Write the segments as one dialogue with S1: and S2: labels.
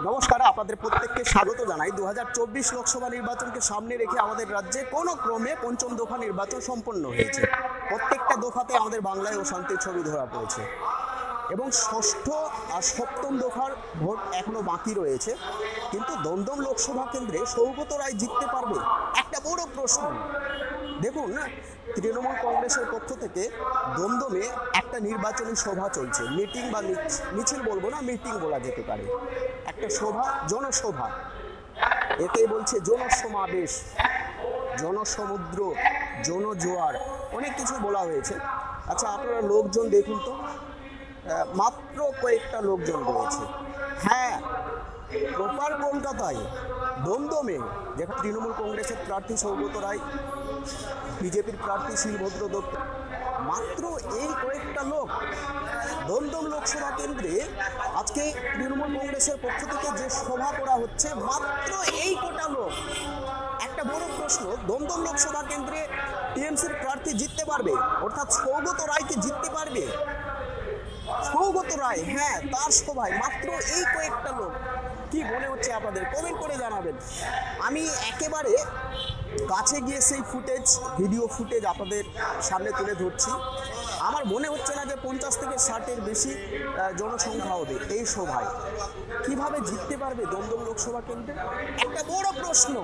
S1: নমস্কার, আপনাদের প্রত্যেককে স্বাগত জানাই। 2024 লোকসভা নির্বাচনকে সামনে রেখে আমাদের রাজ্যে কোনো ক্রমে পঞ্চম দফা নির্বাচন সম্পন্ন হয়েছে। প্রত্যেকটা দফাতে আমাদের বাংলায় অশান্তির ছবি ধরা পড়েছে এবং ষষ্ঠ আর সপ্তম দফার ভোট এখনো বাকি রয়েছে। কিন্তু দমদম লোকসভা কেন্দ্রে সৌগত রায় জিততে পারবে, একটা বড় প্রশ্ন। দেখুন, তৃণমূল কংগ্রেসের পক্ষ থেকে দমদমে একটা নির্বাচনী সভা চলছে। মিটিং বা মিছিল বলবো না, মিটিং বলা যেতে পারে। একটা সভা, জনসভা, এতে বলছে জনসমাবেশ, জনসমুদ্র, জনজোয়ার, অনেক কিছু বলা হয়েছে। আচ্ছা, আপনারা লোকজন দেখুন তো, মাত্র কয়েকটা লোকজন রয়েছে। হ্যাঁ, প্রপার কলকাতায় দমদমে, যেখানে তৃণমূল কংগ্রেসের প্রার্থী সৌগত রায়, বিজেপির প্রার্থী শিলভদ্র দত্ত, মাত্র এই কয়েকটা লোক। দমদম লোকসভা কেন্দ্রে আজকে তৃণমূল কংগ্রেসের পক্ষ থেকে যে সভা করা হচ্ছে, মাত্র এই কটা লোক। একটা বড় প্রশ্ন, দমদম লোকসভা কেন্দ্রে টিএমসির প্রার্থী জিততে পারবে, অর্থাৎ সৌগত রায় কি জিততে পারবে? সৌগত রায়, হ্যাঁ, তার সভায় মাত্র এই কয়েকটা লোক। কি মনে হচ্ছে আপনাদের? কমেন্ট করে জানাবেন। আমি একেবারে কাছে গিয়ে সেই ফুটেজ, ভিডিও ফুটেজ আপনাদের সামনে তুলে ধরছি। আমার মনে হচ্ছে না যে 50 থেকে 60-এর বেশি জনসংখ্যা হবে এই সভায়। কিভাবে জিততে পারবে দমদম লোকসভা কেন্দ্রে? একটা বড় প্রশ্ন।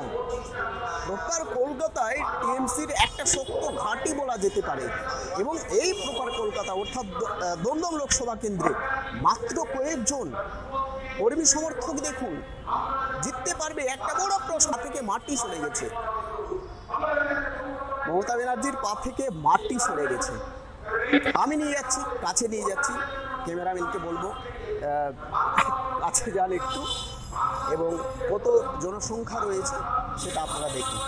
S1: প্রপার কলকাতায় টিএমসির একটা শক্ত ঘাঁটি বলা যেতে পারে, এবং এই প্রপার কলকাতা অর্থাৎ দমদম লোকসভা কেন্দ্রে মাত্র কয়েকজন কর্মী সমর্থক দেখুন, জিততে পারবে? একটা বড় প্রশ্ন। থেকে মাটি সরে গেছে, মমতা ব্যানার্জির পা থেকে মাটি সরে গেছে। আমি নিয়ে যাচ্ছি, কাছে নিয়ে যাচ্ছি, ক্যামেরাম্যানকে বলবো কাছে যান একটু, এবং কত জনসংখ্যা রয়েছে সেটা আপনারা দেখুন।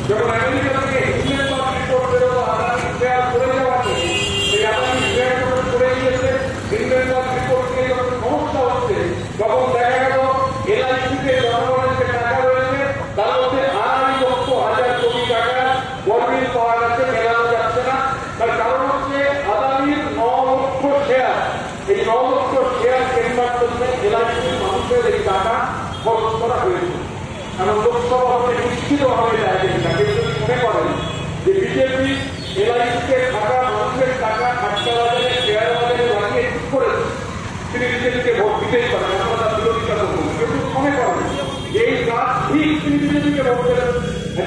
S2: যখন আমেরিকা থেকে ইংল্যান্ড রিপোর্ট বেরোবো আদানি শেয়ার করে যাওয়াতে সেই আদানি শেয়ার করে গিয়েছে। ইংল্যান্ড রিপোর্ট নিয়ে যখন সমস্যা হচ্ছে, তখন দেখা গেল এলআইসিতে জনগণের যে টাকা রয়েছে তার মধ্যে 2,50,000 কোটি টাকা গরমিল পাওয়া গেছে, মেলানো যাচ্ছে না। তার কারণ হচ্ছে আদানির 9 লক্ষ শেয়ার। এই 9 লক্ষ শেয়ার কেনবার জন্য এলআইসির মানুষের এই টাকা খরচ করা হয়েছে। কারণ লোকসভা হতে নিশ্চিতভাবে জায়গা যদি মনে করেন যে বিজেপি এলআইসিতে থাকা মানুষের টাকা খাটকা বাজারে, শেয়ার বাজারে লাগিয়ে ঠিক করেছে, তিনি বিজেপিকে ভোট দিতেই পারেন। আমরা তার বিরোধিতা করবো, কিন্তু মনে করেন এই কাজ ঠিক, তিনি বিজেপিকে ভোট দেবেন।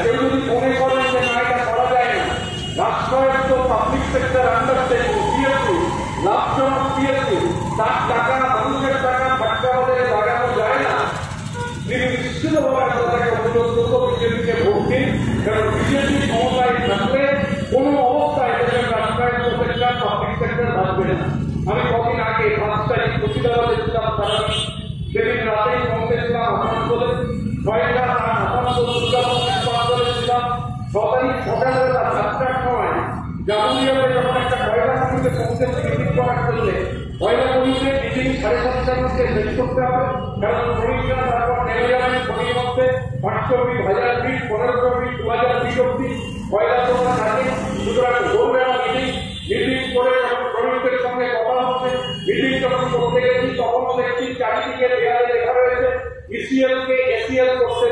S2: কেউ যদি মনে করেন যে না, এটা করা যায় না, রাষ্ট্রায়ত্ত পাবলিক সেক্টর আন্ডারটেকিং পিএসইউ, লাভজনক পিএসইউ, তার টাকা, মানুষের টাকা খাটকা বাজারে লাগানো যায় না, তিনি নিশ্চিতভাবে বিজেপিকে ভোট দিন। কারণ বিজেপি ক্ষমতায় থাকলে কোন অবস্থায় দেশের রাষ্ট্রায়ত্ত সেক্টর, পাবলিক সেক্টর বাঁচবে না। আমি কদিন আগে 5 তারিখ মুর্শিদাবাদে ছিলাম, সেদিন রাতেই পৌঁছেছিলাম আসানসোলে। 6টা আসানসোল দুর্গাপুরে ছিলাম। 6 তারিখ সকালে 7টার সময় জামুরিয়াতে যখন একটা কয়লা খনিতে পৌঁছেছি মিটিং করার জন্য, কয়লা খনিতে মিটিং 7:30টার মধ্যে শেষ করতে হবে। কারণ শ্রমিকরা তারপর নেমে যাবেন খনির মধ্যে। 500 ফিট, 1000 ফিট, 1500 ফিট, 2000 ফিট অব্দি কয়লা তোলা থাকে। সুতরাং ভোরবেলা মিটিং করে যখন শ্রমিকদের সঙ্গে কথা হচ্ছে, মিটিং যখন করতে গেছি, তখনও দেখছি চারিদিকে দেয়ালে লেখা রয়েছে ইসিএল কে এসিএল করতে